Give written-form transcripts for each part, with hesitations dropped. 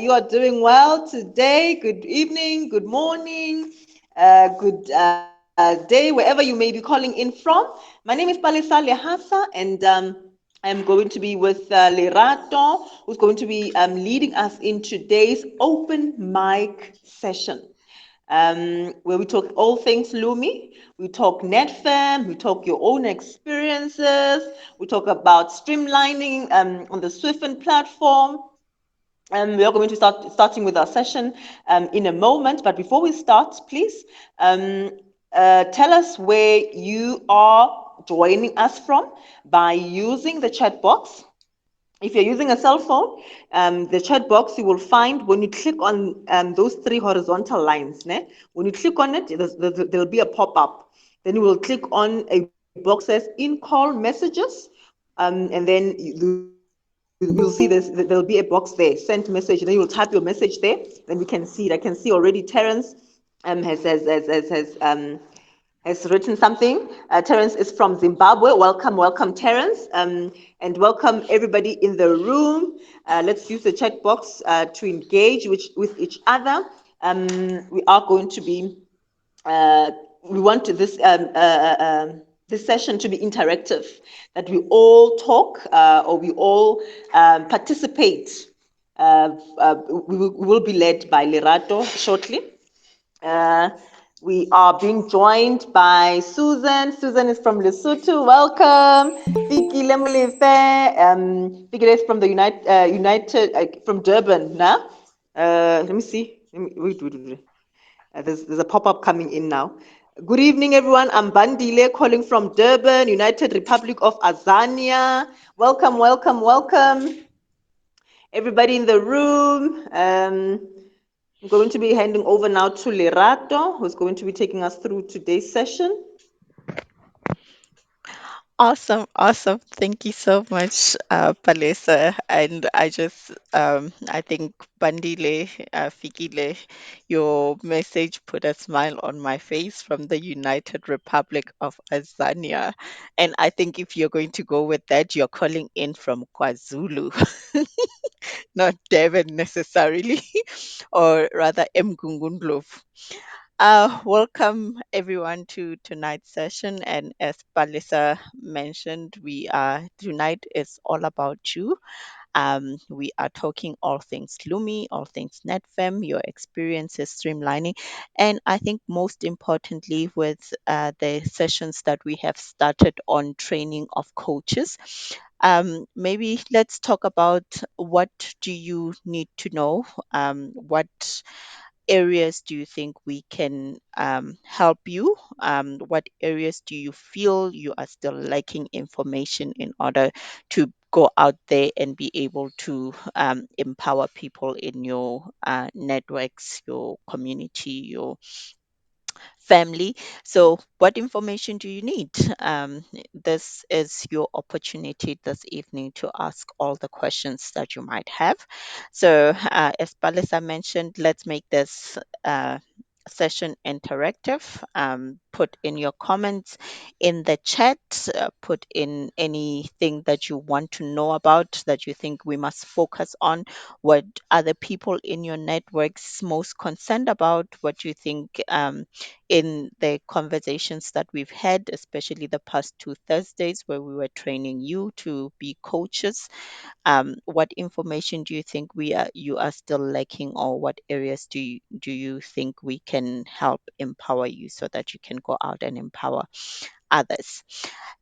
you are doing well today. Good evening, good morning, good day, wherever you may be calling in from. My name is Palisa Lehasa, and I'm going to be with Lerato, who's going to be leading us in today's open mic session. Where we talk all things Lumi, we talk NetFam, we talk your own experiences, we talk about streamlining on the Swifin platform. We are going to starting with our session in a moment. But before we start, please tell us where you are joining us from by using the chat box. If you're using a cell phone, the chat box you will find when you click on those three horizontal lines. Ne? When you click on it, there will be a pop-up. Then you will click on a box that says in-call messages, and then you'll see this. There'll be a box there, send message. Then you'll type your message there. Then we can see it. I can see already Terence has written something. Terence is from Zimbabwe. Welcome, welcome, Terence, and welcome everybody in the room. Let's use the chat box to engage with each other. We are going to be. We want this session to be interactive, that we all talk or we all participate. We will be led by Lerato shortly. We are being joined by Susan. Susan is from Lesotho. Welcome. Vicky Lemulefe. Vicky is from the from Durban. Now, let me see. Wait. There's a pop-up coming in now. Good evening, everyone. I'm Bandile calling from Durban, United Republic of Azania. Welcome, welcome, welcome. Everybody in the room. I'm going to be handing over now to Lerato, who's going to be taking us through today's session. Awesome, awesome. Thank you so much, Palesa. And I think Bandile, Fikile, your message put a smile on my face from the United Republic of Azania. And I think if you're going to go with that, you're calling in from KwaZulu, not Devon necessarily, or rather Mgungundlovu. Welcome everyone to tonight's session. And as Palisa mentioned, we are tonight is all about you. We are talking all things Lumi, all things NetFem, your experiences streamlining, and I think most importantly with the sessions that we have started on training of coaches. Maybe let's talk about what do you need to know, what areas do you think we can help you? What areas do you feel you are still lacking information in order to go out there and be able to empower people in your networks, your community, your family? So, what information do you need? This is your opportunity this evening to ask all the questions that you might have. So, as Palisa mentioned, let's make this session interactive. Put in your comments in the chat, put in anything that you want to know about that you think we must focus on, what other people in your networks most concerned about, what you think in the conversations that we've had, especially the past two Thursdays where we were training you to be coaches. What information do you think you are still lacking, or what areas do you think we can help empower you so that you can go out and empower others?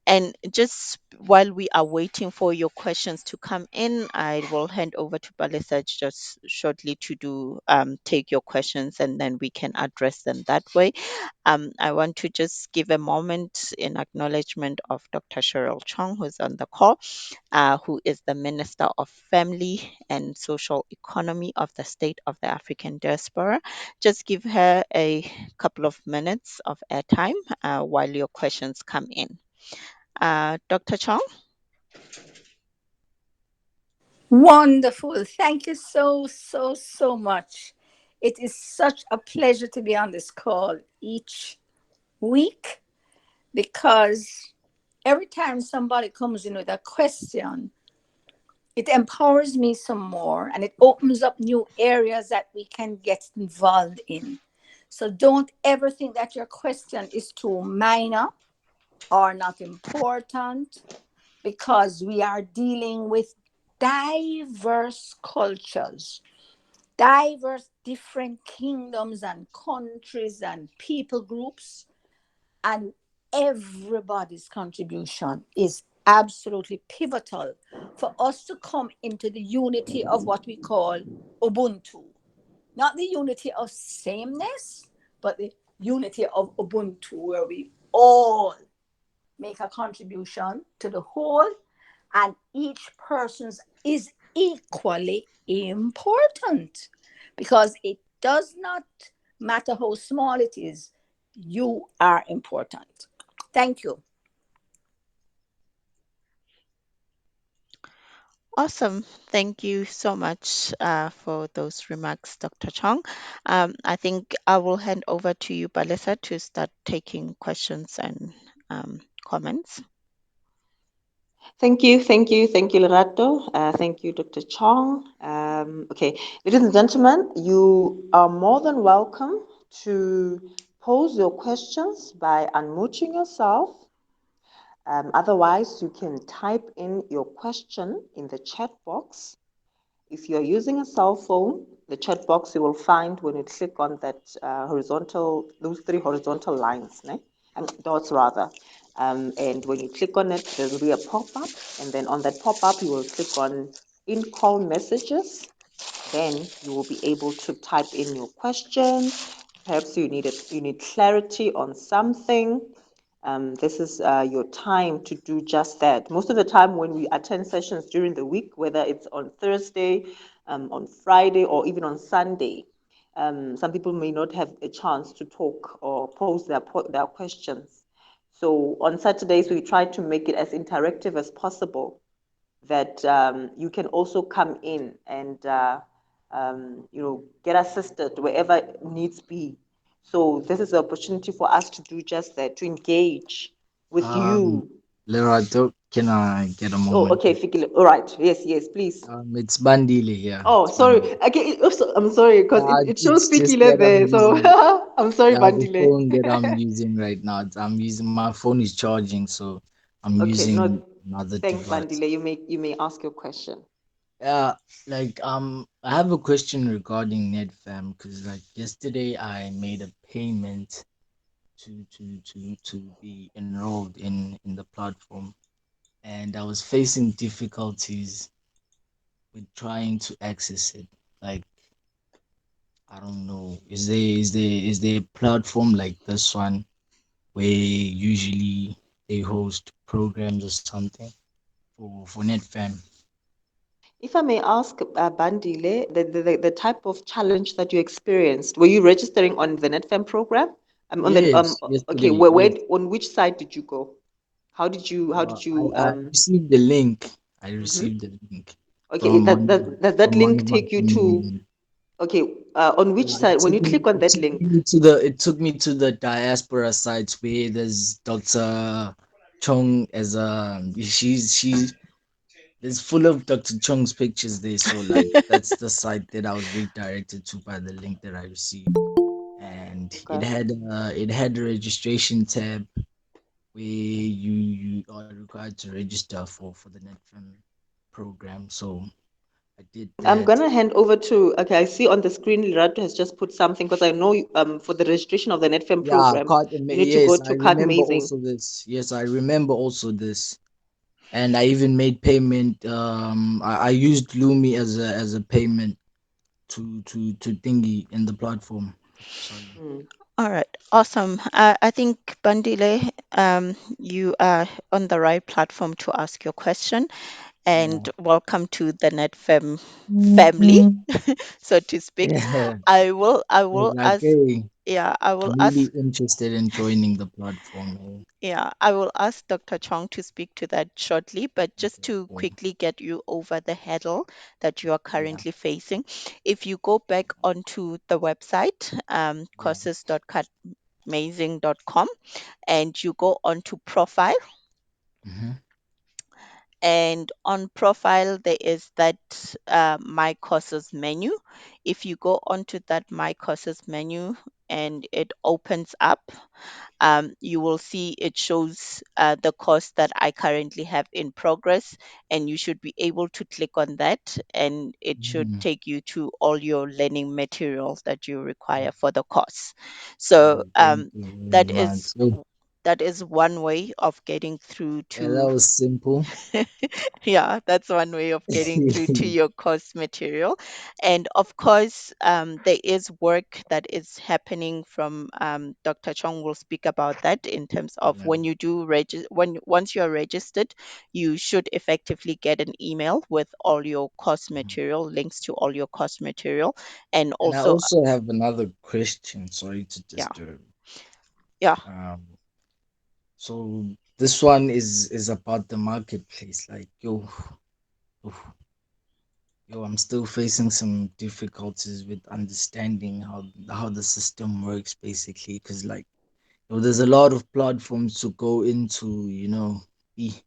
And just while we are waiting for your questions to come in, I will hand over to Balisa just shortly to do take your questions, and then we can address them that way. I want to just give a moment in acknowledgement of Dr. Cheryl Chong, who's on the call, who is the Minister of Family and Social Economy of the State of the African Diaspora. Just give her a couple of minutes of airtime while your questions come in. Dr. Chong? Wonderful. Thank you so much. It is such a pleasure to be on this call each week because every time somebody comes in with a question, It empowers me some more and it opens up new areas that we can get involved in. So don't ever think that your question is too minor or not important, because we are dealing with diverse cultures, diverse different kingdoms and countries and people groups, and everybody's contribution is absolutely pivotal for us to come into the unity of what we call Ubuntu. Not the unity of sameness, but the unity of Ubuntu, where we all make a contribution to the whole, and each person's is equally important, because it does not matter how small it is, you are important. Thank you. Awesome. Thank you so much for those remarks, Dr. Chong. I think I will hand over to you, Balisa, to start taking questions and comments. Thank you, Lerato. Thank you, Dr. Chong. Okay, ladies and gentlemen, you are more than welcome to pose your questions by unmuting yourself. Otherwise, you can type in your question in the chat box. If you're using a cell phone, the chat box you will find when you click on that those three horizontal lines, né? Dots rather. And when you click on it, there will be a pop-up, and then on that pop-up, you will click on in call messages. Then you will be able to type in your question. Perhaps you need clarity on something. This is your time to do just that. Most of the time, when we attend sessions during the week, whether it's on Thursday, on Friday, or even on Sunday, some people may not have a chance to talk or pose their questions. So on Saturdays, we try to make it as interactive as possible, that you can also come in and get assisted wherever needs be. So this is the opportunity for us to do just that, to engage with Um, you. Lerato, can I get a Oh, moment okay, here? Fikile. All right. Yes, yes, please. It's Bandile here. Oh, It's sorry. Bandile. Okay, I'm sorry because it shows It's just Fikile that I'm there. So using I'm sorry, the phone that I'm Bandile. using right now. I'm using my phone is charging, so I'm Okay, using no, another thanks, device. Bandile. You may ask your question. I have a question regarding NetFam because like yesterday I made a payment to be enrolled in the platform, and I was facing difficulties with trying to access it. Like I don't know, is there a platform like this one where usually they host programs or something for NetFam? If I may ask, Bandile, the type of challenge that you experienced, were you registering on the NetFam program? On the Yes, okay, yesterday. Yes. on which site did you go? How did you I received the link. I mhm. received the link Okay, from that from one link of my take you to community. okay, on which site when you click on It that took link? me to the diaspora sites where there's Dr. Chong as a she's there's full of Dr. Chong's pictures there. So like that's the site that I was redirected to by the link that I received. And Okay. it had a registration tab where you are required to register for the NetFM program. So I did I'm that. gonna hand over to okay, I see on the screen Lerato has just put something because I know for the registration of the NetFem program, you need to go Yes, I to Card remember Amazing. also this. Yes, I remember also this. And I even made payment. I used Lumi as a payment to thingy in the platform. Sorry. Hmm. All right, awesome. I think Bandile, you are on the right platform to ask your question, and Yeah. welcome to the NetFem family, so to speak. Yeah. I will ask, Okay. yeah, I will I'm ask, really interested in joining the platform. yeah, I will ask Dr. Chong to speak to that shortly, but just Okay, to cool. quickly get you over the hurdle that you are Yeah. currently facing, if you go back onto the website, Yeah. courses.catamazing.com, and you go onto profile, Hmm. And on profile, there is that My Courses menu. If you go onto that My Courses menu and it opens up, you will see it shows the course that I currently have in progress, and you should be able to click on that, and it should Mm, take you to all your learning materials that you require for the course. So thank you very that much. is that is one way of getting through Yeah, that to was simple. yeah, that's one way of getting through to your course material. And of course, there is work that is happening from Dr. Chong will speak about that in terms of Yeah. when you do when once you're registered, you should effectively get an email with all your course Mhm. material, links to all your course material, and And I also also have another question. Sorry to yeah, disturb. yeah. Um, so this one is about the marketplace. Like, yo, I'm still facing some difficulties with understanding how the system works, basically. Because like, there's a lot of platforms to go into. E-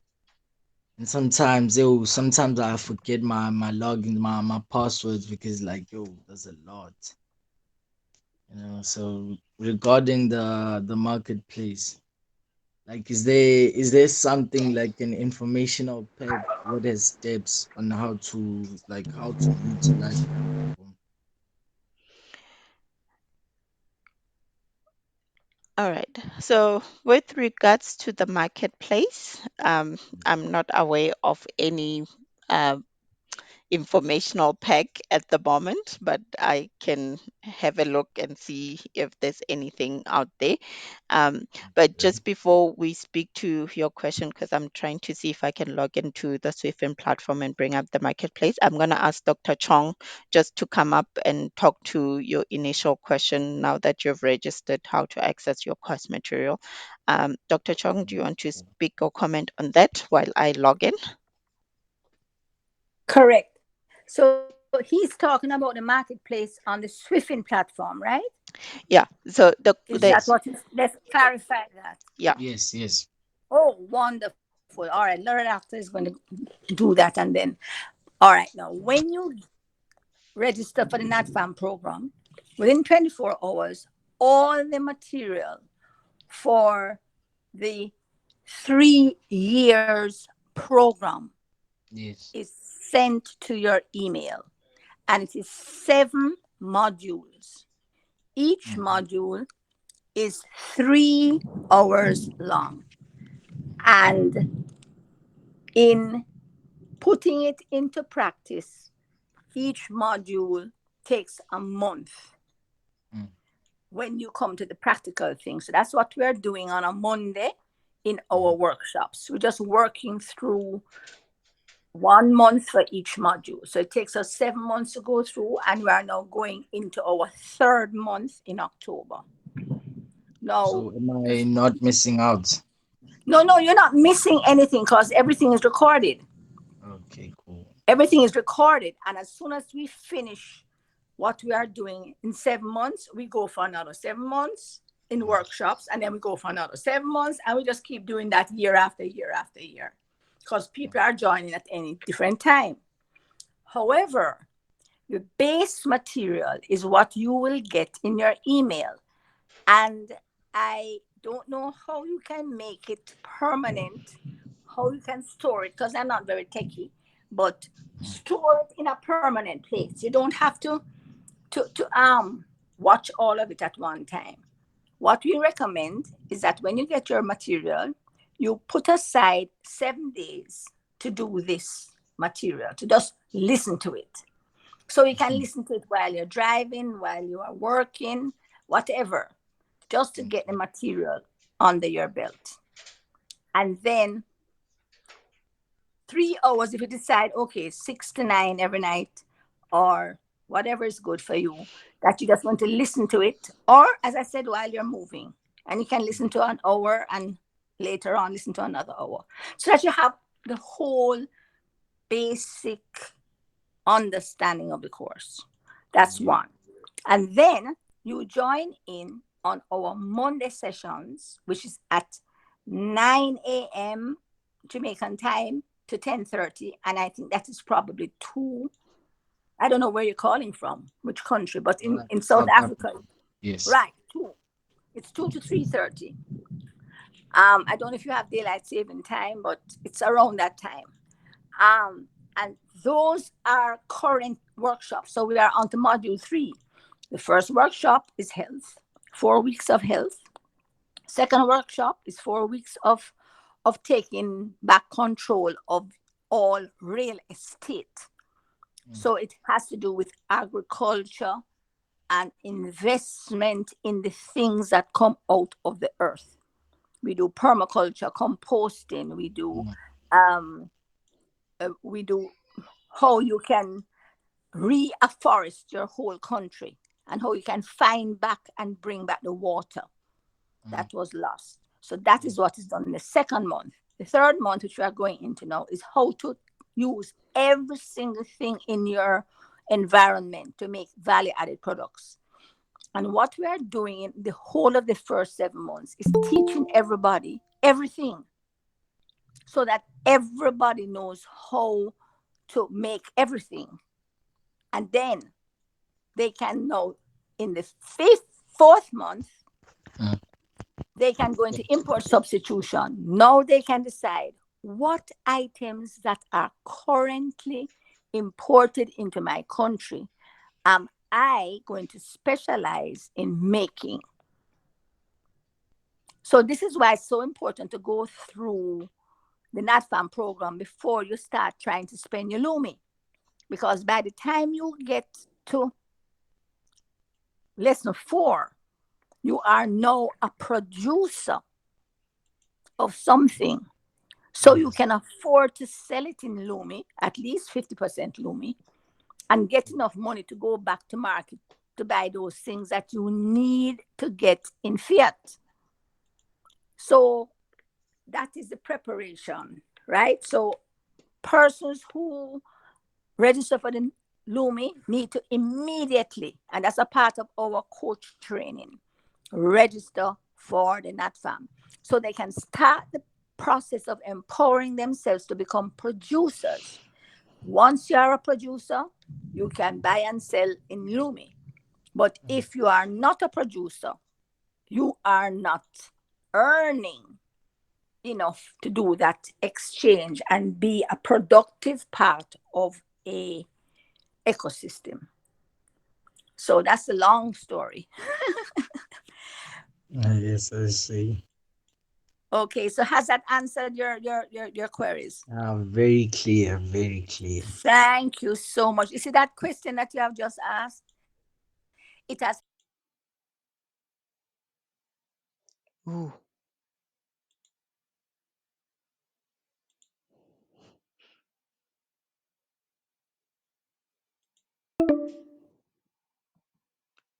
and sometimes I forget my login, my passwords because like, there's a lot. So regarding the marketplace, like, is there something like an informational pack? What are steps on how to utilize the platform? All right. So, with regards to the marketplace, I'm not aware of any uh, informational pack at the moment, but I can have a look and see if there's anything out there. But Okay. just before we speak to your question, because I'm trying to see if I can log into the Swifin platform and bring up the marketplace, I'm going to ask Dr. Chong just to come up and talk to your initial question now that you've registered how to access your course material. Dr. Chong, do you want to speak or comment on that while I log in? Correct. So he's talking about the marketplace on the Swifin platform, right? Yeah. So Is that Yes. what is, let's clarify that. yeah. Yes, yes. Oh, wonderful. All right. Learn After is going to do that. And then, all right. Now, when you register for the NatFam program, within 24 hours, all the material for the 3 years program Yes. is sent to your email. And it is 7 modules. Each Mm-hmm. module is 3 hours long. And in putting it into practice, each module takes a month Mm-hmm. when you come to the practical thing. So that's what we're doing on a Monday in our workshops. We're just working through 1 month for each module. So it takes us 7 months to go through, and we are now going into our third month in October. Now, So am I not missing out? no, no, you're not missing anything because everything is recorded. Okay, cool. Everything is recorded. And as soon as we finish what we are doing in 7 months, we go for another 7 months in workshops, and then we go for another 7 months, and we just keep doing that year after year after year because people are joining at any different time. However, the base material is what you will get in your email. And I don't know how you can make it permanent, how you can store it, because I'm not very techy, but store it in a permanent place. You don't have to watch all of it at one time. What we recommend is that when you get your material, you put aside 7 days to do this material, to just listen to it. So you can listen to it while you're driving, while you are working, whatever, just to get the Okay. material under your belt. And then 3 hours, if you decide, okay, 6 to 9 every night, or whatever is good for you, that you just want to listen to it, or as I said, while you're moving, and you can listen to an hour and later on listen to another hour, so that you have the whole basic understanding of the course. That's Yeah. one. And then you join in on our Monday sessions, which is at 9 a.m. Jamaican time, to 10:30, and I think that is probably too. I don't know where you're calling from, which country, but in South South Africa, Africa. Yes. right, two. It's 2 to 3:30. I don't know if you have daylight saving time, but it's around that time. And those are current workshops. So we are on to module 3. The first workshop is health, 4 weeks of health. Second workshop is 4 weeks of taking back control of all real estate. Mm, So it has to do with agriculture and investment in the things that come out of the earth. We do permaculture, composting. mm, Um, we do how you can reforest your whole country and how you can find back and bring back the water mm, that was lost. So that is yes. what is done in the second month. The third month, which we are going into now, is how to use every single thing in your environment to make value added products. And what we are doing in the whole of the first 7 months is teaching everybody everything so that everybody knows how to make everything. And then they can know in the fourth month, Mm, they can go into yes. import substitution. Now they can decide what items that are currently imported into my country am I going to specialize in making. So this is why it's so important to go through the NatFam program before you start trying to spend your Lumi. Because by the time you get to lesson 4, you are now a producer of something. So you Yes. can afford to sell it in Lumi, at least 50% Lumi, and get enough money to go back to market to buy those things that you need to get in fiat. So that is the preparation, right? So persons who register for the Lumi need to immediately, and that's a part of our coach training, register for the NatFam so they can start the process of empowering themselves to become producers. Once you are a producer, you can buy and sell in Lumi. But Mm, if you are not a producer, you are not earning enough to do that exchange and be a productive part of a ecosystem. So that's a long story. yes, I see. Okay, so has that answered your queries? Very clear, very clear. Thank you so much. You see that question that you have just asked? It has helped me to understand Ooh,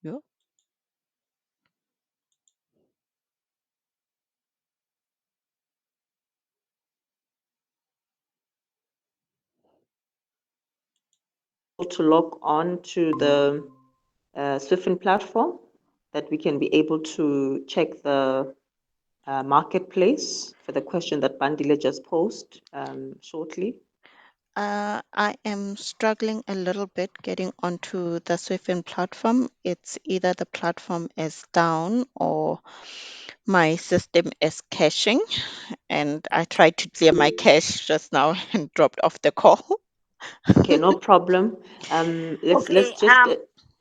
yeah. To log on to the Swifin platform, that we can be able to check the marketplace for the question that Bandile just posed shortly. I am struggling a little bit getting onto the Swifin platform. It's either the platform is down or my system is caching, and I tried to clear my cache just now and dropped off the call. Okay, no problem. Let's Okay, just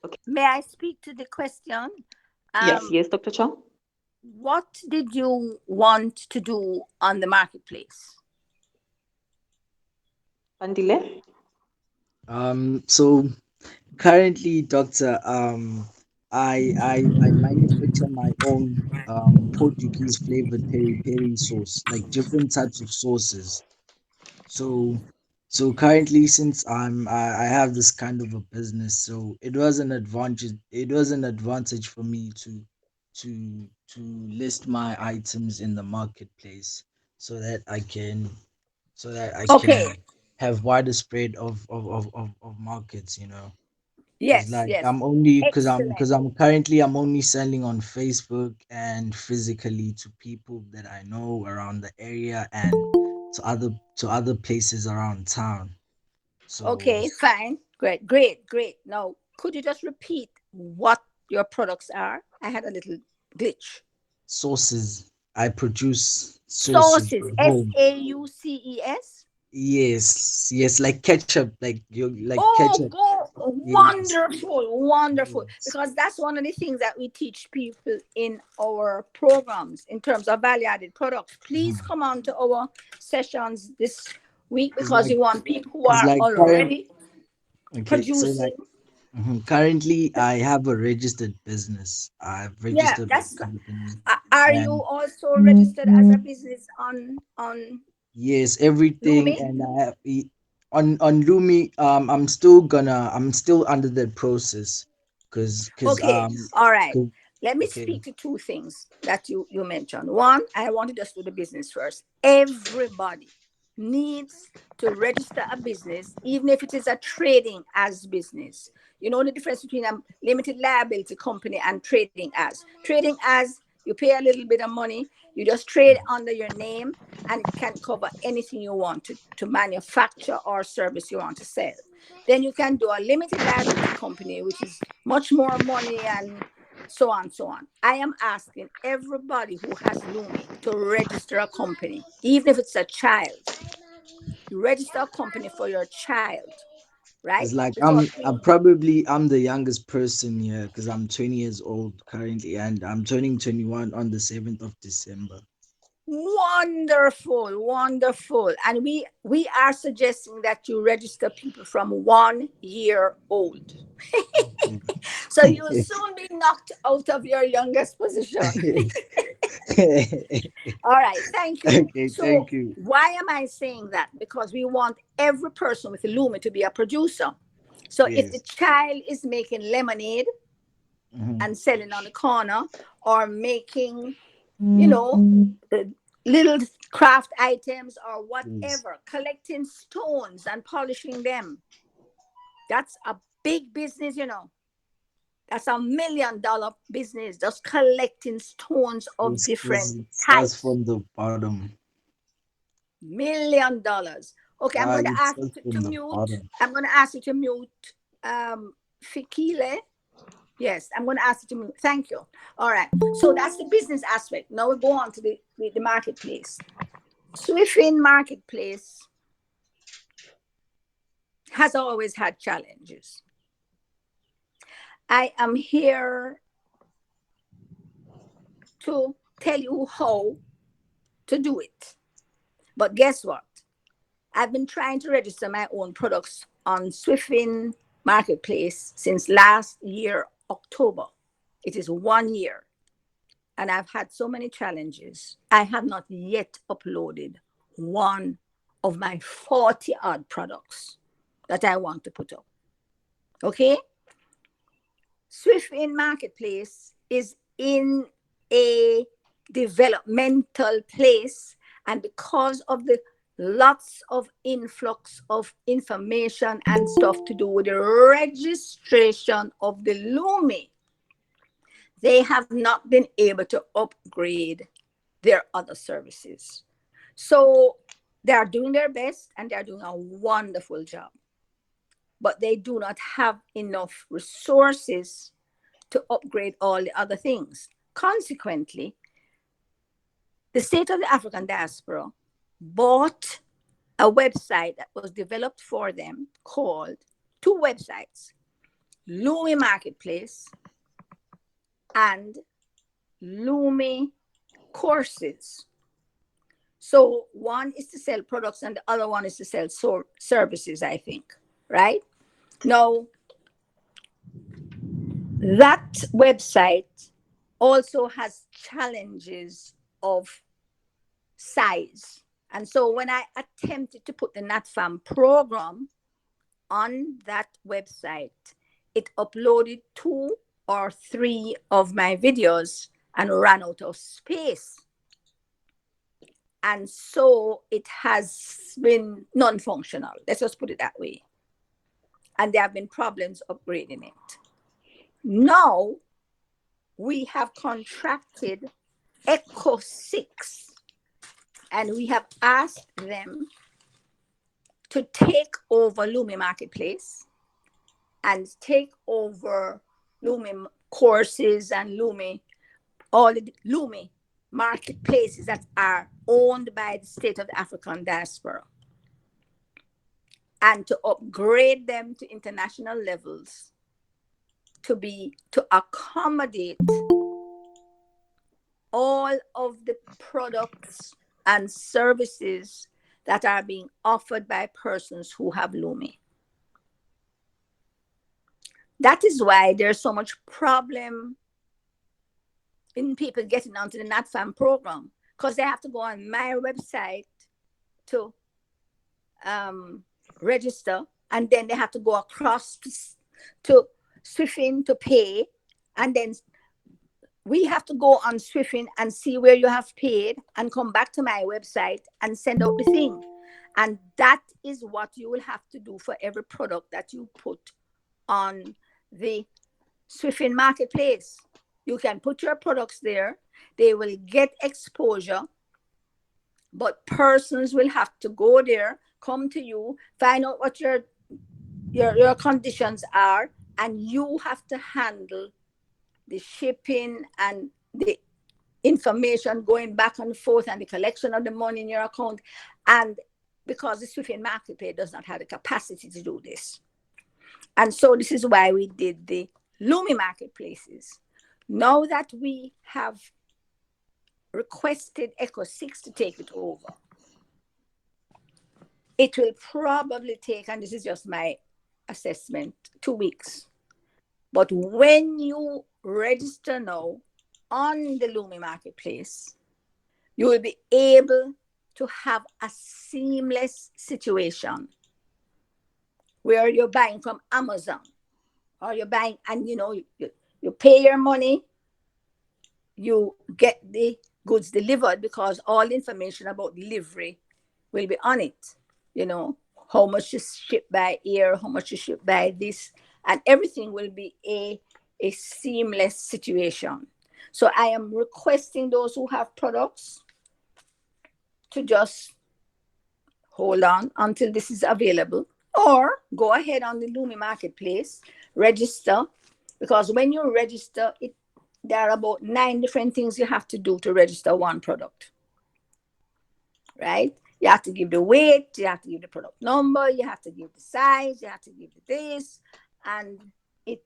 okay. may I speak to the question? Yes, Um, yes, Dr. Chong. what did you want to do on the marketplace? Bandile. So currently, doctor, I manufacture my own Portuguese flavored peri peri sauce, like different types of sauces. So so currently, since I have this kind of a business, so it was an advantage for me to list my items in the marketplace so that I Okay, can have wider spread of markets, because yes, like yes. I'm only Excellent. because I'm only selling on Facebook and physically to people that I know around the area, and to other places around town. So Okay, fine. Great, great, great. Now, could you just repeat what your products are? I had a little glitch. sauces, I produce sauces Sauces, at S home. A U C E S. Yes, yes, like ketchup, like you like Oh, ketchup. go Yes, wonderful, wonderful. yes. Because that's one of the things that we teach people in our programs in terms of value added products. Please Mhm. come on to our sessions this week Cause because like, we want people who cause are like current. already Okay, so producing. like currently I have a registered business. I've Yeah, registered my that's. company, Are you and also registered as a business on yes, everything, Lumi? and I have on Lumi. I'm still under that process, cause Okay, all right. 'cause- Let me okay, speak to two things that you mentioned. One, I want to just do the business first. Everybody needs to register a business, even if it is a trading as business. You know the difference between a limited liability company and trading as. Trading as, you pay a little bit of money, you just trade under your name, and it can cover anything you want to manufacture or service you want to sell. Then you can do a limited liability company, which is much more money and so on, so on. I am asking everybody who has Lumi to register a company, even if it's a child. You register a company for your child, right? it's like Because I'm the youngest person here because I'm 20 years old currently, and I'm turning 21 on the 7th of December. wonderful, wonderful. And we are suggesting that you register people from 1 year old. So you'll Okay. soon be knocked out of your youngest position. All right, thank you. Okay, So, thank you. why am I saying that? Because we want every person with Lumi to be a producer. So, if the Yes. child is making lemonade Hmm. and selling on the corner, or making, you know, little craft items or Yes. whatever, collecting stones and polishing them, that's a big business, you know. That's $1 million business, just collecting stones of Because different it starts types. from the bottom. $1 million. Okay, I'm going to It ask you starts to from the mute. bottom. I'm going to ask you to mute Fikile. Yes, I'm going to ask you to mute. Thank you. All right. So that's the business aspect. Now we go on to the marketplace. Swifin marketplace has always had challenges. I am here to tell you how to do it. But guess what? I've been trying to register my own products on Swifin Marketplace since last year, October. It is 1 year, and I've had so many challenges. I have not yet uploaded one of my 40 odd products that I want to put up. Okay? Swifin Marketplace is in a developmental place, and because of the lots of influx of information and stuff to do with the registration of the Lumi, they have not been able to upgrade their other services. So they are doing their best and they are doing a wonderful job, but they do not have enough resources to upgrade all the other things. Consequently, the State of the African Diaspora bought a website that was developed for them called two websites, Lumi Marketplace and Lumi Courses. So one is to sell products and the other one is to sell services, I think, right? Now, that website also has challenges of size. And so when I attempted to put the NatFam program on that website, it uploaded 2 or 3 of my videos and ran out of space. And so it has been non-functional. Let's just put it that way. And there have been problems upgrading it. Now we have contracted Echo 6 and we have asked them to take over Lumi Marketplace and take over Lumi courses and all the Lumi marketplaces that are owned by the state of the African diaspora, and to upgrade them to international levels to accommodate all of the products and services that are being offered by persons who have Lumi. That is why there's so much problem in people getting onto the NatFam program, because they have to go on my website to register, and then they have to go across to Swifin to pay, and then we have to go on Swifin and see where you have paid and come back to my website and send out the thing. And that is what you will have to do for every product that you put on the Swifin marketplace. You can put your products there. They will get exposure, but persons will have to go there, come to you, find out what your conditions are, and you have to handle the shipping and the information going back and forth and the collection of the money in your account. And because the Swifin marketplace does not have the capacity to do this. And so this is why we did the Lumi marketplaces. Now that we have requested Echo 6 to take it over, it will probably take, and this is just my assessment, 2 weeks. But when you register now on the Lumi marketplace, you will be able to have a seamless situation where you're buying from Amazon, or you're buying and you pay your money, you get the goods delivered, because all the information about delivery will be on it. How much is shipped by air, how much is shipped by this, and everything will be a seamless situation. So I am requesting those who have products to just hold on until this is available, or go ahead on the Lumi marketplace, register, because when you register, there are about 9 different things you have to do to register one product, right? You have to give the weight, you have to give the product number, you have to give the size, you have to give the this, and it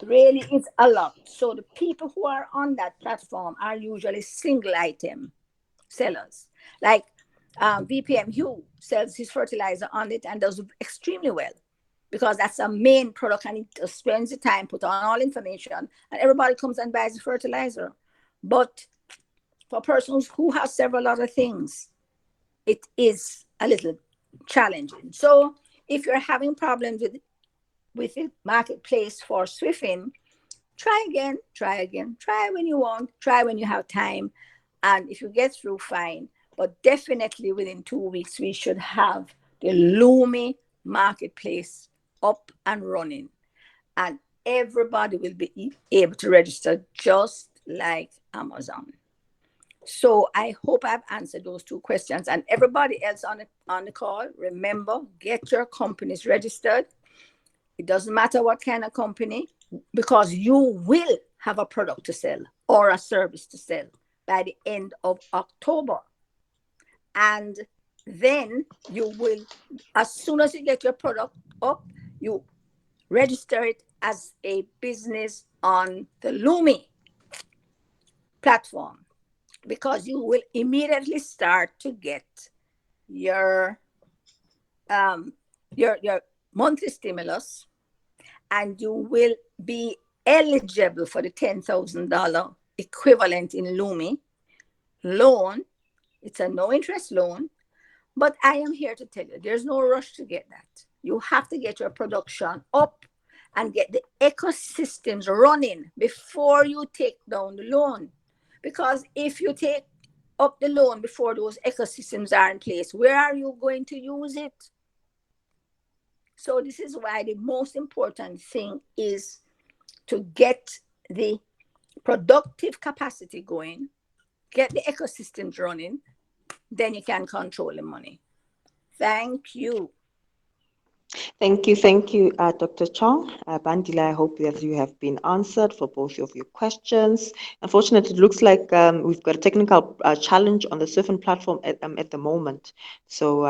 really is a lot. So the people who are on that platform are usually single item sellers. Like VPM Hugh sells his fertilizer on it and does extremely well, because that's a main product, and he spends the time, put on all information, and everybody comes and buys the fertilizer. But for persons who have several other things, it is a little challenging. So if you're having problems with the marketplace for Swifin, try again, try when you want, try when you have time. And if you get through, fine. But definitely within 2 weeks, we should have the Lumi marketplace up and running. And everybody will be able to register just like Amazon. So I hope I've answered those 2 questions. And everybody else on the call, remember, get your companies registered. It doesn't matter what kind of company, because you will have a product to sell or a service to sell by the end of October. And then you will, as soon as you get your product up, you register it as a business on the Lumi platform, because you will immediately start to get your monthly stimulus, and you will be eligible for the $10,000 equivalent in Lumi loan. It's a no interest loan, but I am here to tell you, there's no rush to get that. You have to get your production up and get the ecosystems running before you take down the loan. Because if you take up the loan before those ecosystems are in place, where are you going to use it? So this is why the most important thing is to get the productive capacity going, get the ecosystems running, then you can control the money. Thank you. Thank you, Dr. Chong. Bandila, I hope that you have been answered for both of your questions. Unfortunately, it looks like we've got a technical challenge on the Swifin platform at the moment. So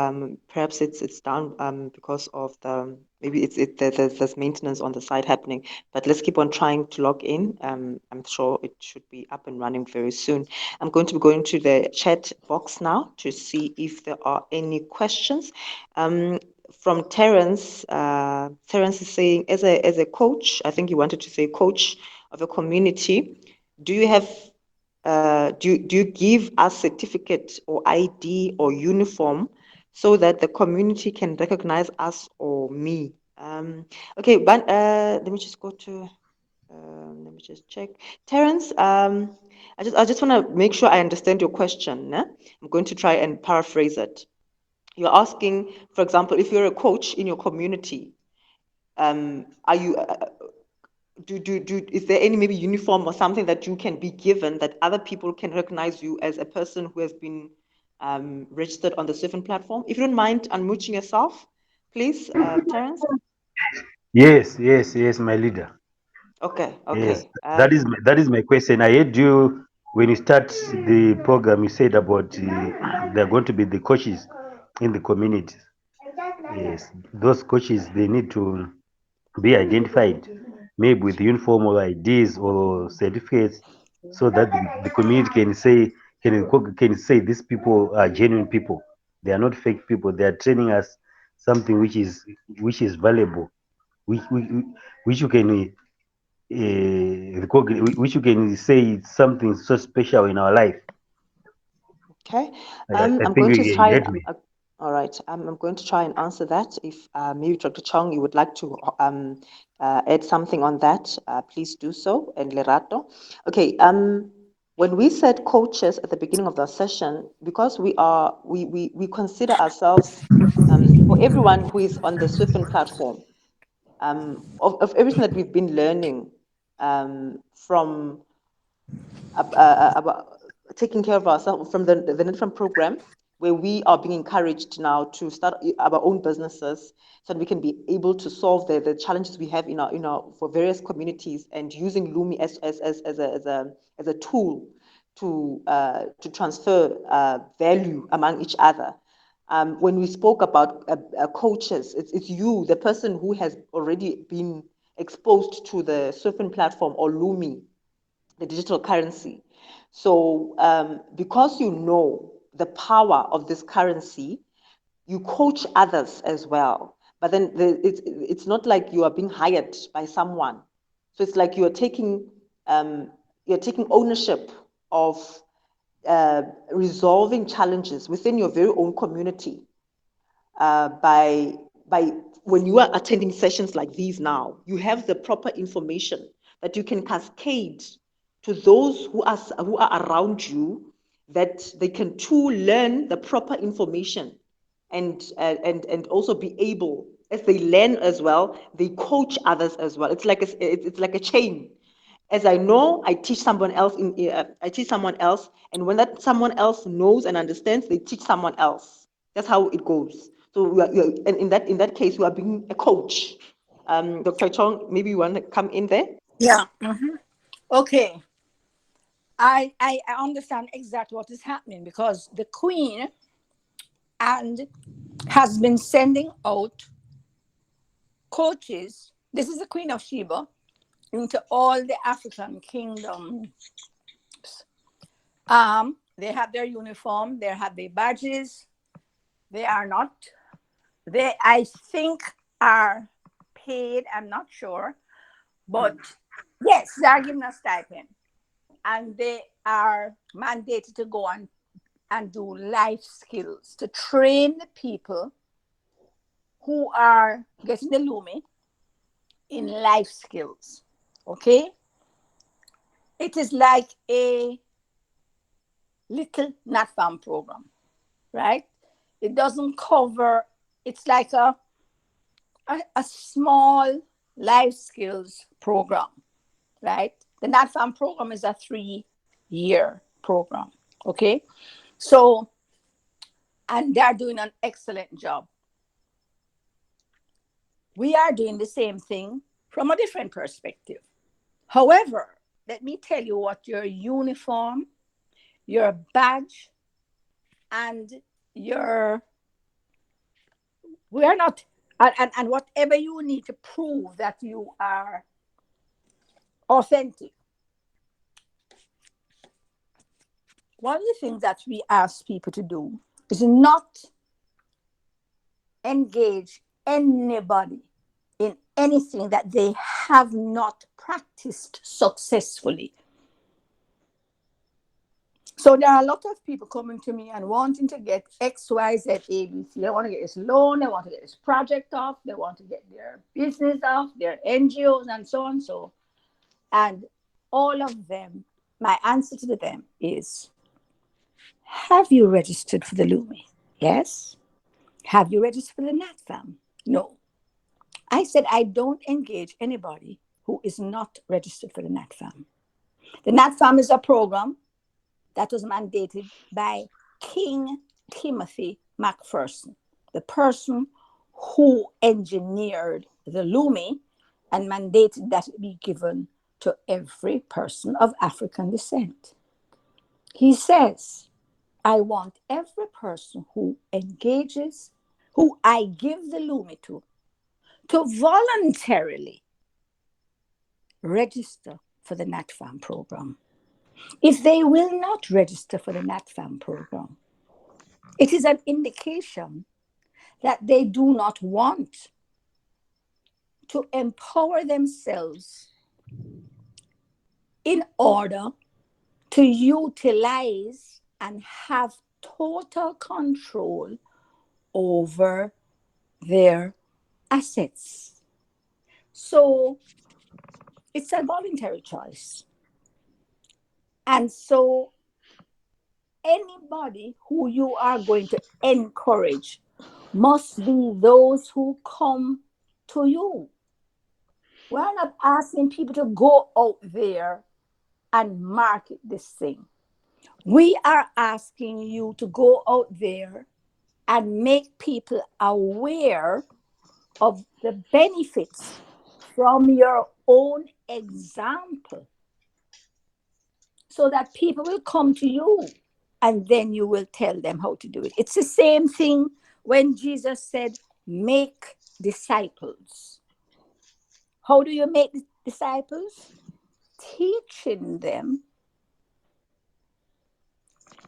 perhaps it's down because of maybe there's maintenance on the side happening. But let's keep on trying to log in. I'm sure it should be up and running very soon. I'm going to be going to the chat box now to see if there are any questions. From Terence. Terence is saying, as a coach, I think you wanted to say coach of a community, do you have do you give us certificate or ID or uniform so that the community can recognize us or me? Okay, but let me just go to let me just check. Terence, I just want to make sure I understand your question. Né? I'm going to try and paraphrase it. You're asking, for example, if you're a coach in your community, are you is there any maybe uniform or something that you can be given that other people can recognize you as a person who has been registered on the Swifin platform? If you don't mind unmuting yourself, please, Terence. Yes, my leader. Okay, Yes, okay. that is my question. I heard you when you start the program. You said about there are going to be the coaches in the community. Yes, those coaches they need to be identified, maybe with uniform or IDs or certificates, so that the community can say these people are genuine people. They are not fake people. They are training us something which is valuable, which which, which you can which you can say it's something so special in our life. Okay. I I'm think going to you try and heard me. all right. I'm going to try and answer that. If maybe Dr. Chong, you would like to add something on that, please do so. And Lerato. Okay. When we said coaches at the beginning of the session, because we consider ourselves for everyone who is on the Swifin platform, of everything that we've been learning from about taking care of ourselves from the NatFam program, where we are being encouraged now to start our own businesses so that we can be able to solve the challenges we have in our for various communities, and using Lumi as a tool to transfer value among each other. When we spoke about coaches, it's you, the person who has already been exposed to the Swifin platform or Lumi, the digital currency. So, because you know the power of this currency, you coach others as well. But then it's not like you are being hired by someone. So it's like you're taking ownership of resolving challenges within your very own community by when you are attending sessions like these now, you have the proper information that you can cascade to those who are around you, that they can too learn the proper information, and also be able, as they learn as well, they coach others as well. It's like a chain. As I know, I teach someone else. I teach someone else, and when that someone else knows and understands, they teach someone else. That's how it goes. So and in that case, you are being a coach. Dr. Chong, maybe you want to come in there. Yeah. Okay. I understand exactly what is happening, because the Queen and has been sending out coaches. This is the Queen of Sheba, into all the African kingdoms. They have their uniform, they have their badges. They are not. They, I think, are paid. I'm not sure, but yes, they are given a stipend, and they are mandated to go and do life skills to train the people who are getting the Lumi in life skills. Okay, it is like a little NatFam program, right? It doesn't cover. It's like a small life skills program, right? The NatFam program is a 3-year program. Okay, so and they're doing an excellent job. We are doing the same thing from a different perspective. However, let me tell you what your uniform, your badge, and your we are not and whatever you need to prove that you are authentic. One of the things that we ask people to do is not engage anybody in anything that they have not practiced successfully. So there are a lot of people coming to me and wanting to get X, Y, Z, A, B, C. They want to get this loan, they want to get this project off, they want to get their business off, their NGOs, and so on. And all of them, my answer to them is, have you registered for the Lumi? Yes. Have you registered for the NatFam? No. I said I don't engage anybody who is not registered for the NatFam. The NatFam is a program that was mandated by King Timothy McPherson, the person who engineered the Lumi and mandated that it be given to every person of African descent. He says, I want every person who engages, who I give the Lumi to voluntarily register for the NatFam program. If they will not register for the NatFam program, it is an indication that they do not want to empower themselves in order to utilize and have total control over their assets. So it's a voluntary choice. And so anybody who you are going to encourage must be those who come to you. We're not asking people to go out there and market this thing. We are asking you to go out there and make people aware of the benefits from your own example so that people will come to you and then you will tell them how to do it. It's the same thing when Jesus said, make disciples. How do you make disciples? Teaching them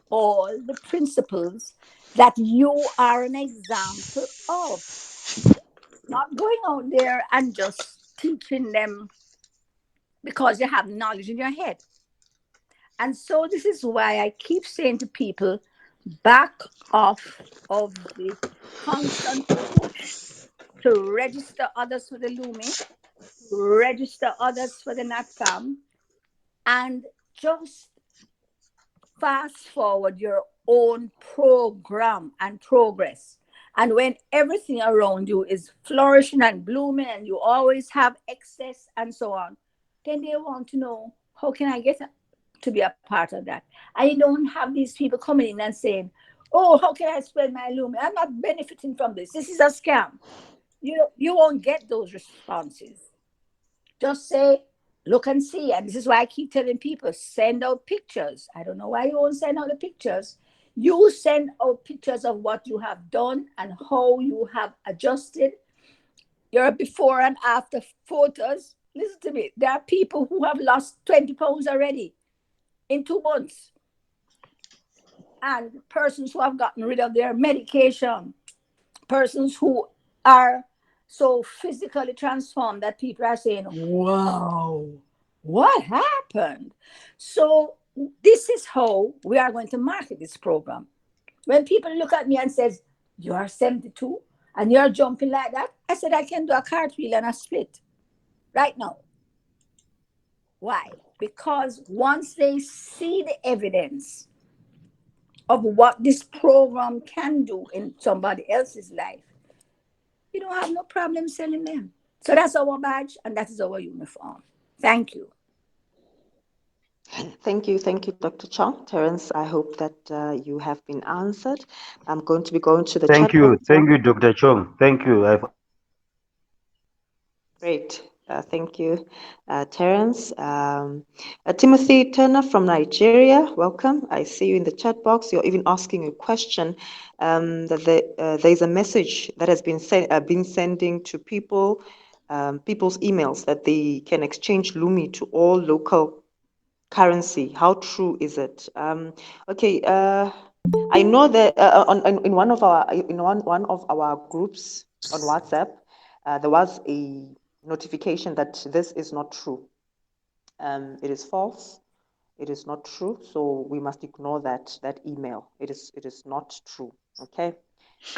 all the principles that you are an example of. Not going out there and just teaching them because you have knowledge in your head. And so this is why I keep saying to people, back off of the constant push to register others for the Lumi, register others for the NatFam, and just fast forward your own program and progress. And when everything around you is flourishing and blooming and you always have excess and so on, then they want to know, how can I get to be a part of that? I don't have these people coming in and saying, oh, how can I spend my Lumi? I'm not benefiting from this. This is a scam. You won't get those responses. Just say, look and see. And this is why I keep telling people, send out pictures. I don't know why you won't send out the pictures. You send out pictures of what you have done and how you have adjusted your before and after photos. Listen to me. There are people who have lost 20 pounds already in 2 months. And persons who have gotten rid of their medication. Persons who are so physically transformed that people are saying, wow, what happened? So this is how we are going to market this program. When people look at me and says, you are 72 and you're jumping like that, I said, I can do a cartwheel and a split right now. Why? Because once they see the evidence of what this program can do in somebody else's life, you don't have no problem selling them. So that's our badge and that is our uniform. Thank you. Thank you, Dr. Chong. Terence, I hope that you have been answered. I'm going to be going to the chat box now. Thank you, Dr. Chong. Thank you. I've answered all the questions. Great. Thank you, Terence. Timothy Turner from Nigeria, welcome. I see you in the chat box. You're even asking a question. There's a message that has been sending to people, people's emails that they can exchange Lumi to all local currency. How true is it? Okay. I know that in one of our groups on WhatsApp, there was a notification that this is not true. It is false. It is not true. So we must ignore that email. It is not true. Okay.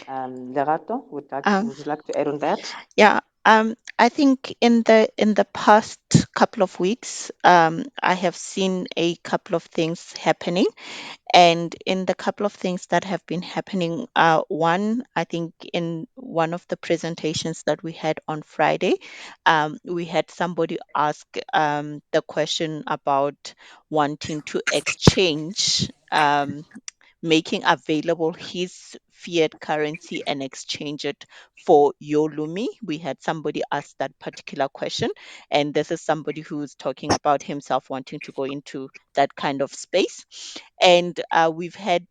Lerato, Um, would you like to add on that? yeah, I think in the past couple of weeks, I have seen a couple of things happening. And in the couple of things that have been happening, one, I think in one of the presentations that we had on Friday, we had somebody ask the question about wanting to exchange. Making available his fiat currency and exchange it for your Lumi. We had somebody ask that particular question, and this is somebody who's talking about himself wanting to go into that kind of space. And we've had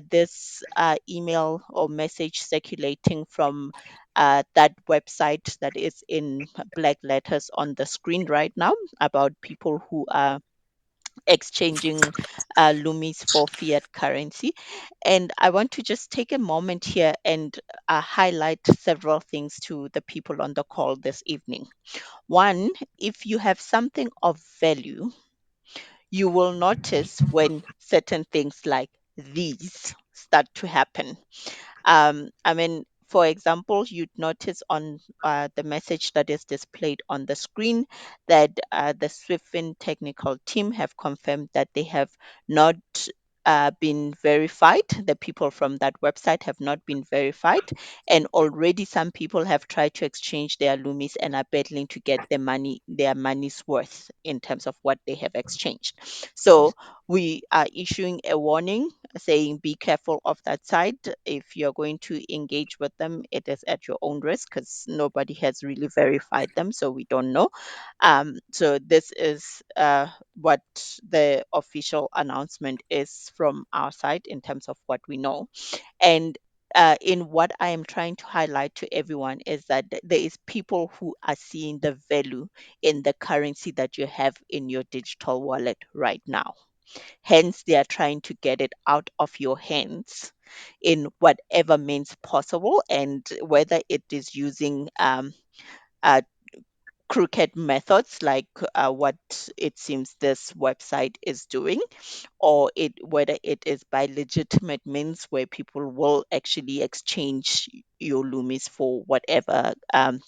this email or message circulating from that website that is in black letters on the screen right now about people who are exchanging Lumis for fiat currency. And I want to just take a moment here and highlight several things to the people on the call this evening. One, if you have something of value, you will notice when certain things like these start to happen. I mean, for example, you'd notice on the message that is displayed on the screen that the Swifin technical team have confirmed that they have not been verified. The people from that website have not been verified, and already some people have tried to exchange their Lumis and are battling to get their money's worth in terms of what they have exchanged. So we are issuing a warning saying be careful of that side. If you're going to engage with them, it is at your own risk because nobody has really verified them, so we don't know. So this is what the official announcement is from our side in terms of what we know. And in what I am trying to highlight to everyone is that there is people who are seeing the value in the currency that you have in your digital wallet right now. Hence, they are trying to get it out of your hands in whatever means possible, and whether it is using uh, crooked methods like what it seems this website is doing, or whether it is by legitimate means where people will actually exchange your Lumis for whatever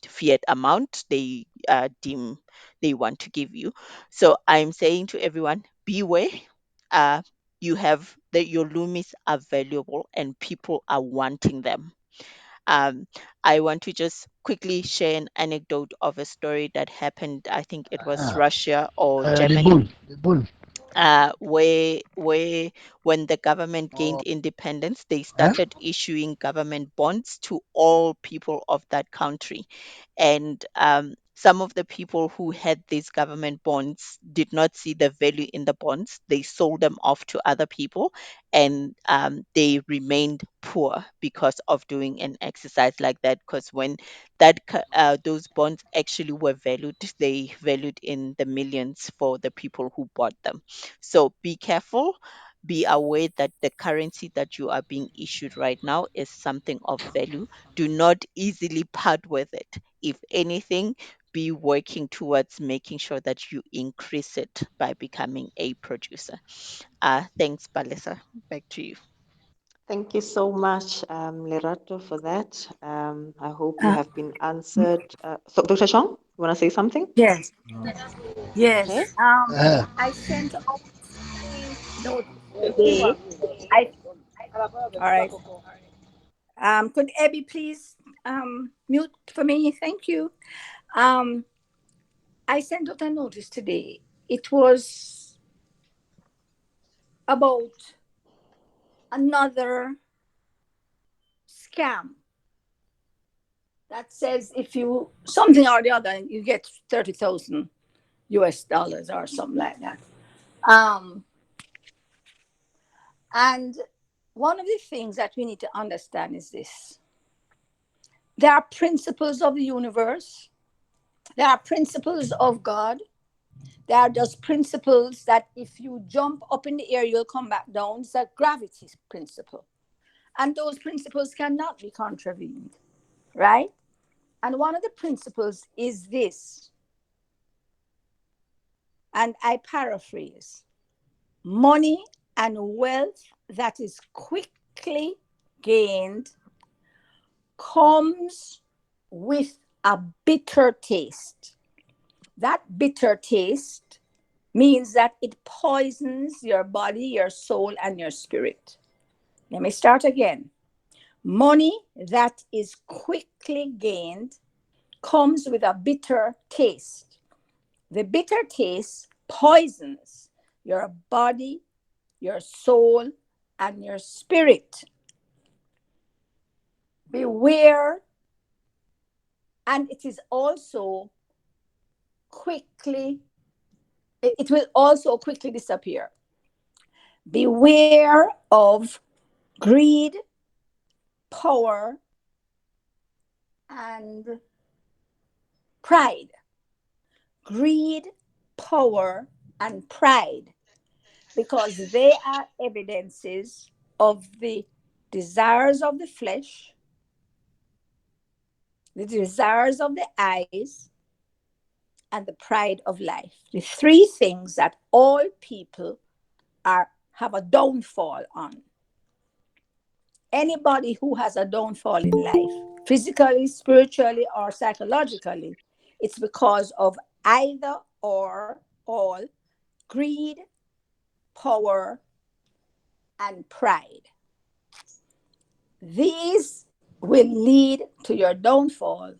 fiat amount they deem they want to give you. So I'm saying to everyone, beware. Uh, you have that your Lumis are valuable and people are wanting them. um, I want to just quickly share an anecdote of a story that happened. I think it was Russia or Germany, The bull. where when the government gained independence, they Huh? started issuing government bonds to all people of that country. And some of the people who had these government bonds did not see the value in the bonds. They sold them off to other people, and they remained poor because of doing an exercise like that. Because when those bonds actually were valued, they valued in the millions for the people who bought them. So be careful. Be aware that the currency that you are being issued right now is something of value. Do not easily part with it. If anything, be working towards making sure that you increase it by becoming a producer. Thanks, Balisa. Back to you. Thank you so much, Lerato, for that. I hope you Uh, have been answered. So, Dr. Chong, you want to say something? yes, Okay. yes. I sent out a note today. I all right. Could Abby please mute for me? Thank you. Um, I sent out a notice today. It was about another scam that says if you something or the other, you get 30,000 US dollars or something like that. Um, and one of the things that we need to understand is this: there are principles of the universe, there are principles of God, there are just principles that if you jump up in the air, you'll come back down. It's a gravity principle. And those principles cannot be contravened, right? And one of the principles is this, and I paraphrase: money and wealth that is quickly gained comes with a bitter taste. That bitter taste means that it poisons your body, your soul, and your spirit. Let me start again. Money that is quickly gained comes with a bitter taste. The bitter taste poisons your body, your soul, and your spirit. Beware, and it is also quickly, it will also quickly disappear. Beware of greed, power, and pride. Greed, power, and pride, because they are evidences of the desires of the flesh, the desires of the eyes, and the pride of life. The three things that all people have a downfall on. Anybody who has a downfall in life, physically, spiritually, or psychologically, it's because of either or all greed, power, and pride. These will lead to your downfall,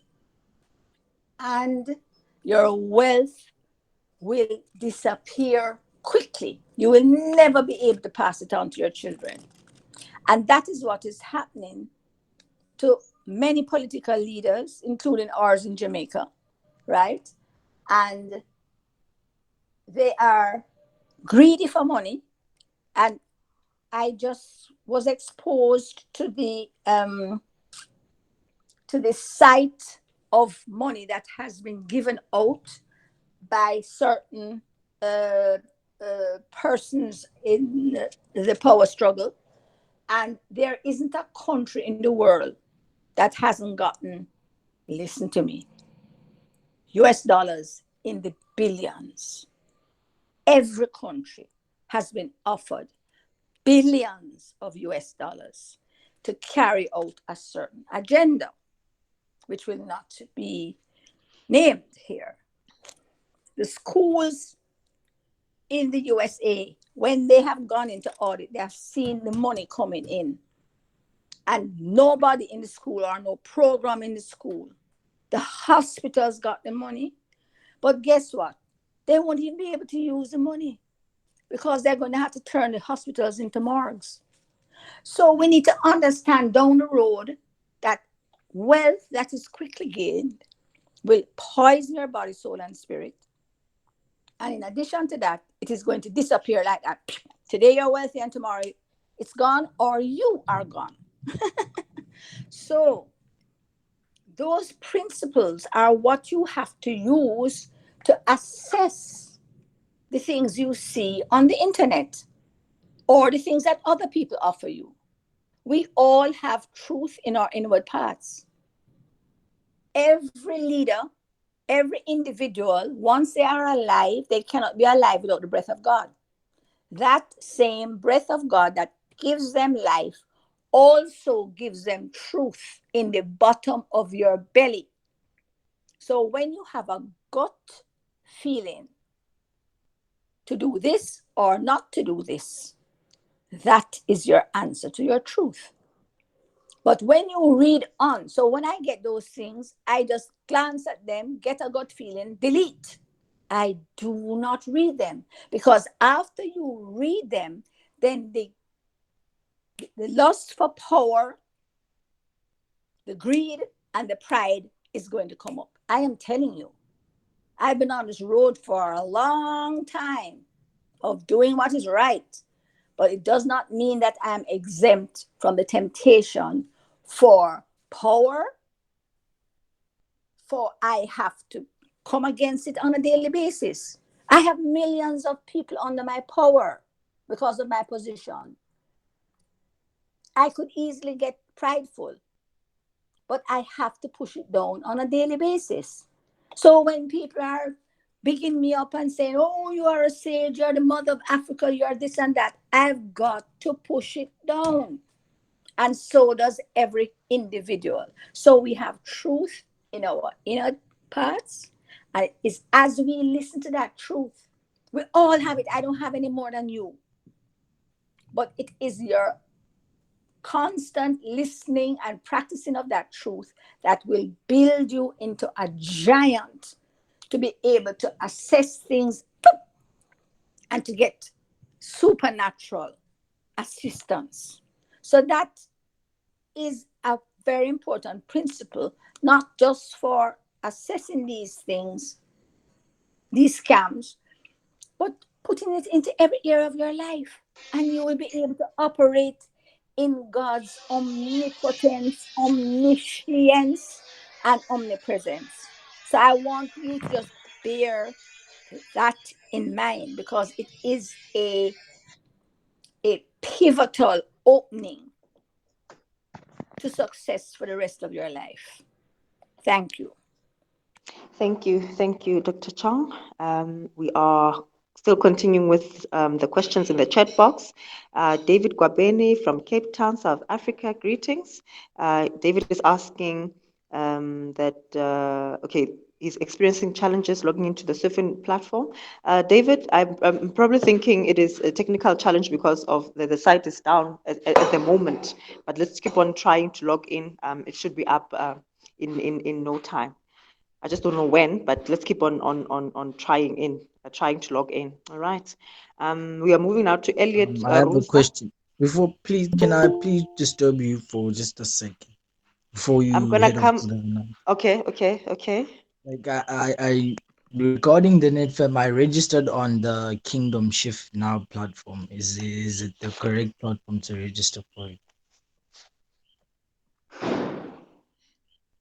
and your wealth will disappear quickly. You will never be able to pass it on to your children. And that is what is happening to many political leaders, including ours in Jamaica, right? And they are greedy for money. And I just was exposed to the sight of money that has been given out by certain uh, persons in the power struggle. And there isn't a country in the world that hasn't gotten, listen to me, US dollars in the billions. Every country has been offered billions of US dollars to carry out a certain agenda, which will not be named here. The schools in the USA, when they have gone into audit, they have seen the money coming in, and nobody in the school or no program in the school. The hospitals got the money, but guess what? They won't even be able to use the money because they're going to have to turn the hospitals into morgues. So we need to understand down the road that wealth that is quickly gained will poison your body, soul, and spirit. And in addition to that, it is going to disappear like that. Today you're wealthy and tomorrow it's gone, or you are gone. So those principles are what you have to use to assess the things you see on the internet or the things that other people offer you. We all have truth in our inward parts. Every leader, every individual, once they are alive, they cannot be alive without the breath of God. That same breath of God that gives them life also gives them truth in the bottom of your belly. So when you have a gut feeling to do this or not to do this, that is your answer to your truth. But when you read on, so when I get those things, I just glance at them, get a gut feeling, delete. I do not read them, because after you read them, then the lust for power, the greed, and the pride is going to come up. I am telling you, I've been on this road for a long time of doing what is right, but it does not mean that I'm exempt from the temptation for power, for I have to come against it on a daily basis. I have millions of people under my power because of my position. I could easily get prideful, but I have to push it down on a daily basis. So when people are bigging me up and saying, "Oh, you are a sage, you're the mother of Africa, you're this and that," I've got to push it down. And so does every individual. So we have truth in our inner parts. And it's as we listen to that truth, we all have it. I don't have any more than you. But it is your constant listening and practicing of that truth that will build you into a giant to be able to assess things and to get supernatural assistance. So that is a very important principle, not just for assessing these things, these scams, but putting it into every area of your life. And you will be able to operate in God's omnipotence, omniscience, and omnipresence. So I want you to just bear that in mind because it is a pivotal opening to success for the rest of your life. Thank you. Thank you, Dr. Chong. We are still continuing with the questions in the chat box. David Gwabene from Cape Town, South Africa, greetings. David is asking okay, he's experiencing challenges logging into the Swifin platform. David, I'm probably thinking it is a technical challenge because of the site is down at the moment, but let's keep on trying to log in. It should be up in no time. I just don't know when, but let's keep on trying to log in. All right. We are moving now to Elliot I have a Rosa. question. Before, please, can I please disturb you for just a second before I'm you gonna head off come. to the night? Okay. Like regarding the NetFam, I registered on the Kingdom Shift Now platform. Is it the correct platform to register for it?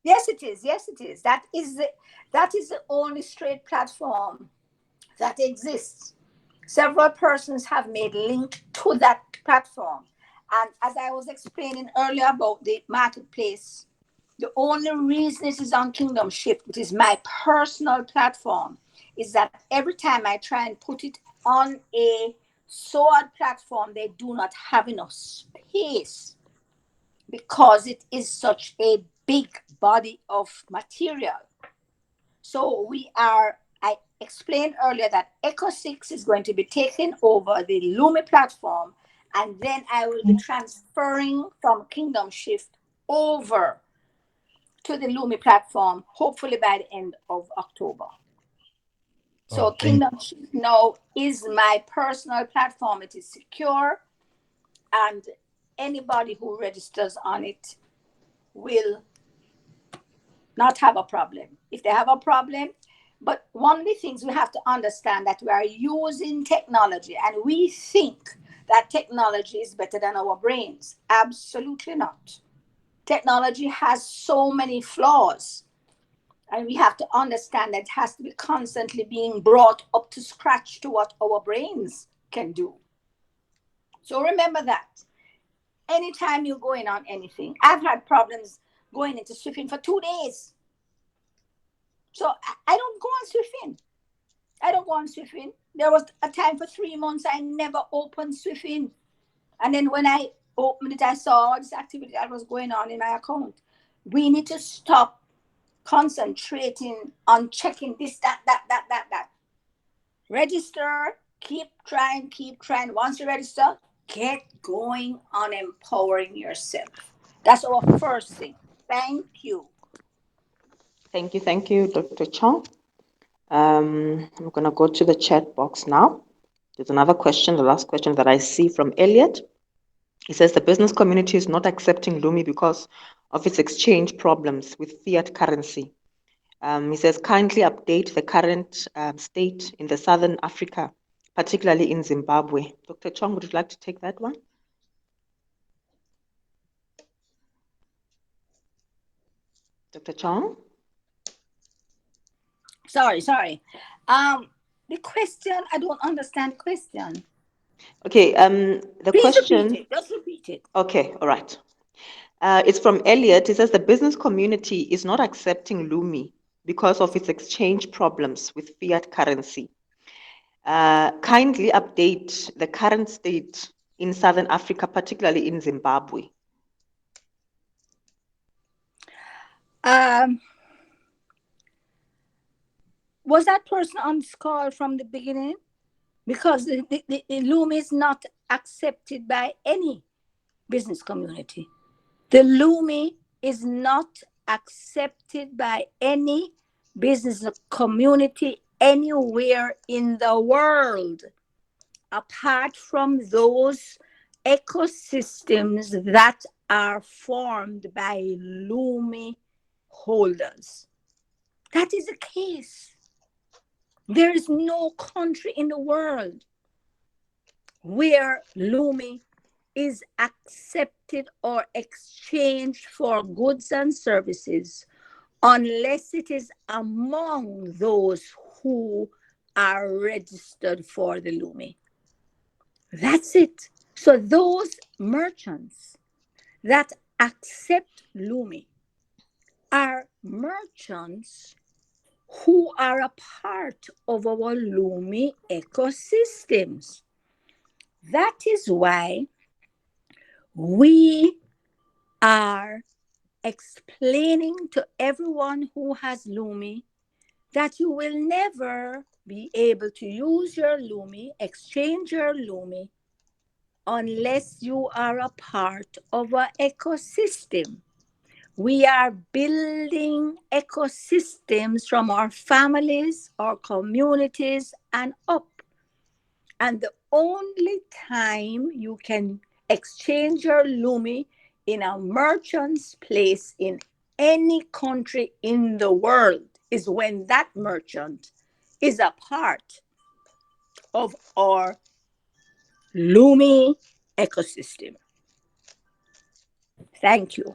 Yes, it is. Yes, it is. That is the only straight platform that exists. Several persons have made link to that platform. And as I was explaining earlier about the marketplace, the only reason it is on Kingdom Shift, which is my personal platform, is that every time I try and put it on a sword platform, they do not have enough space because it is such a big body of material. So I explained earlier that Echo 6 is going to be taking over the Lumi platform, and then I will be transferring from Kingdom Shift over to the Lumi platform, hopefully by the end of October. Oh, So Kingdom Shift now is my personal platform. It is secure, and anybody who registers on it will not have a problem. If they have a problem, but one of the things we have to understand that we are using technology and we think that technology is better than our brains. Absolutely not. Technology has so many flaws, and we have to understand that it has to be constantly being brought up to scratch to what our brains can do. So remember that. Anytime you're going on anything, I've had problems going into Swifin for 2 days. So I don't go on Swifin. I don't go on Swifin. There was a time for 3 months I never opened Swifin. And then when I opened it, I saw all this activity that was going on in my account. We need to stop concentrating on checking this, that. Register, keep trying. Once you register, get going on empowering yourself. That's our first thing. Thank you. Thank you, Dr. Chong. I'm gonna go to the chat box now. There's another question, the last question that I see from Elliot. He says the business community is not accepting Lumi because of its exchange problems with fiat currency. He says kindly update the current state in the Southern Africa, particularly in Zimbabwe. Dr. Chong, would you like to take that one? Dr. Chong? Sorry. The question, I don't understand the question. Okay, the Please repeat question, it. Just repeat it. okay, all right. It's from Elliot. He says the business community is not accepting Lumi because of its exchange problems with fiat currency. Kindly update the current state in Southern Africa, particularly in Zimbabwe. Um, was that person on this call from the beginning? Because the Loom is not accepted by any business community. The Lumi is not accepted by any business community anywhere in the world, apart from those ecosystems that are formed by Lumi holders. That is the case. There is no country in the world where Lumi is accepted or exchanged for goods and services unless it is among those who are registered for the Lumi. That's it. So those merchants that accept Lumi are merchants who are a part of our Lumi ecosystems. That is why we are explaining to everyone who has Lumi that you will never be able to use your Lumi, exchange your Lumi, unless you are a part of an ecosystem. We are building ecosystems from our families, our communities, and up. And the only time you can exchange your Lumi in a merchant's place in any country in the world is when that merchant is a part of our Lumi ecosystem. Thank you.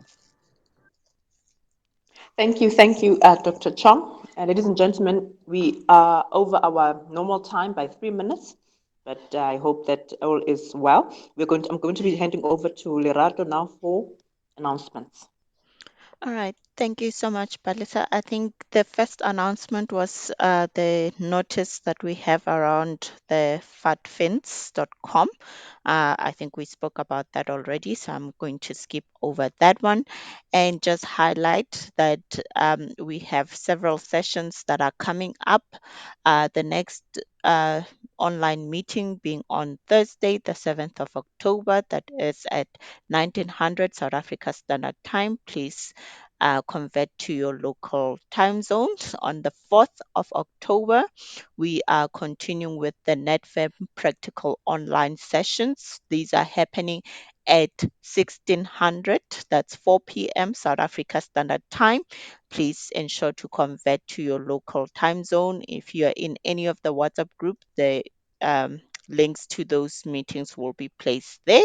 Thank you, Dr. Chong. Ladies and gentlemen, we are over our normal time by 3 minutes, but I hope that all is well. I'm going to be handing over to Lerato now for announcements. All right. Thank you so much, Palisa. I think the first announcement was the notice that we have around the fatfins.com. I think we spoke about that already, so I'm going to skip over that one and just highlight that we have several sessions that are coming up. The next online meeting being on Thursday, the 7th of October, that is at 1900 South Africa Standard Time. Please convert to your local time zones. On the 4th of October, we are continuing with the NatFam practical online sessions. These are happening at 1600, that's 4 p.m. South Africa Standard Time. Please ensure to convert to your local time zone. If you are in any of the WhatsApp group, the links to those meetings will be placed there.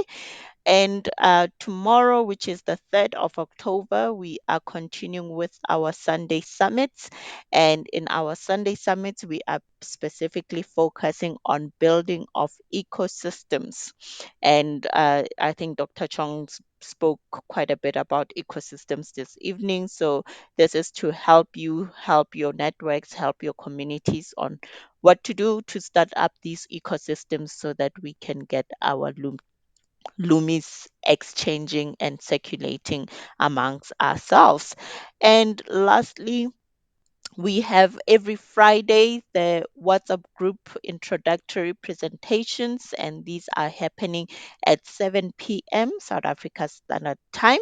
And tomorrow, which is the 3rd of October, we are continuing with our Sunday summits. And in our Sunday summits, we are specifically focusing on building of ecosystems. And I think Dr. Chong spoke quite a bit about ecosystems this evening. So this is to help you, help your networks, help your communities on what to do to start up these ecosystems so that we can get our Lumis exchanging and circulating amongst ourselves. And lastly, we have every Friday the WhatsApp group introductory presentations, and these are happening at 7 p.m. South Africa Standard Time.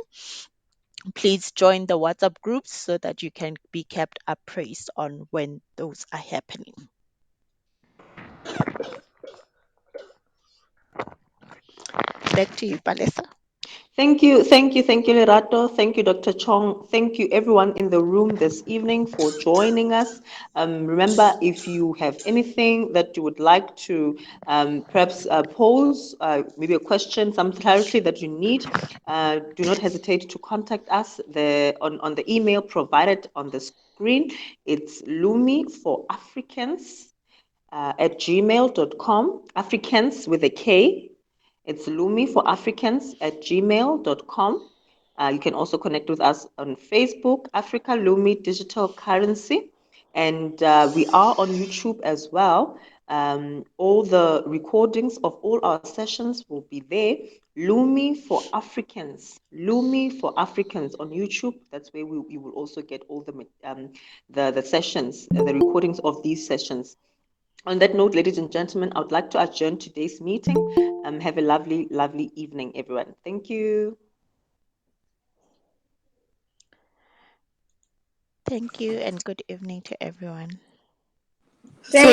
Please join the WhatsApp groups so that you can be kept appraised on when those are happening. Back to you, Palesa. Thank you, Lerato. Thank you, Dr. Chong. Thank you, everyone in the room this evening for joining us. Remember, if you have anything that you would like to perhaps pose, maybe a question, some clarity that you need, do not hesitate to contact us on the email provided on the screen. It's Lumi for Africans at gmail.com, Africans with a K. It's Lumi for Africans at gmail.com. You can also connect with us on Facebook, Africa Lumi Digital Currency. And we are on YouTube as well. All the recordings of all our sessions will be there. Lumi for Africans. Lumi for Africans on YouTube. That's where you will also get all the sessions, the recordings of these sessions. On that note, ladies and gentlemen, I would like to adjourn today's meeting. Have a lovely, lovely evening, everyone. Thank you. Thank you and good evening to everyone. Thank